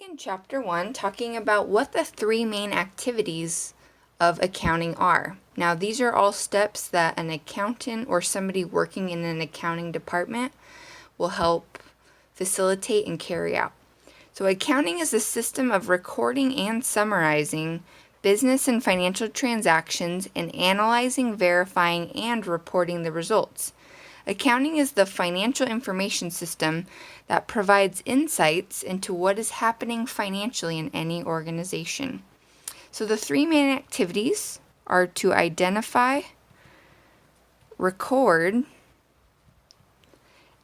begin chapter 1 talking about what the three main activities of accounting are. Now, these are all steps that an accountant or somebody working in an accounting department will help facilitate and carry out. So, accounting is a system of recording and summarizing business and financial transactions and analyzing, verifying, and reporting the results. Accounting is the financial information system that provides insights into what is happening financially in any organization. So the three main activities are to identify, record,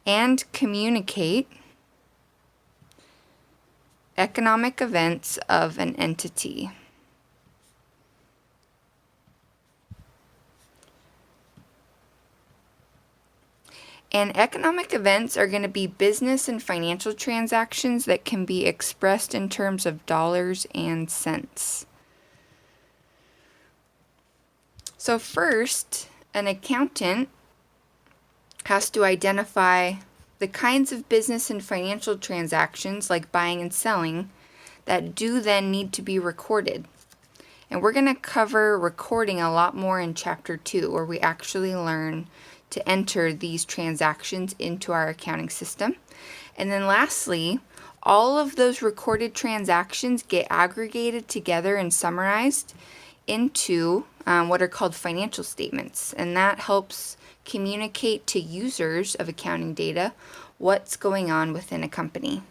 and communicate economic events of an entity. And economic events are going to be business and financial transactions that can be expressed in terms of dollars and cents. So first, an accountant has to identify the kinds of business and financial transactions, like buying and selling, that do then need to be recorded. And we're going to cover recording a lot more in Chapter 2, where we actually learn to enter these transactions into our accounting system. And then lastly, all of those recorded transactions get aggregated together and summarized into what are called financial statements. And that helps communicate to users of accounting data what's going on within a company.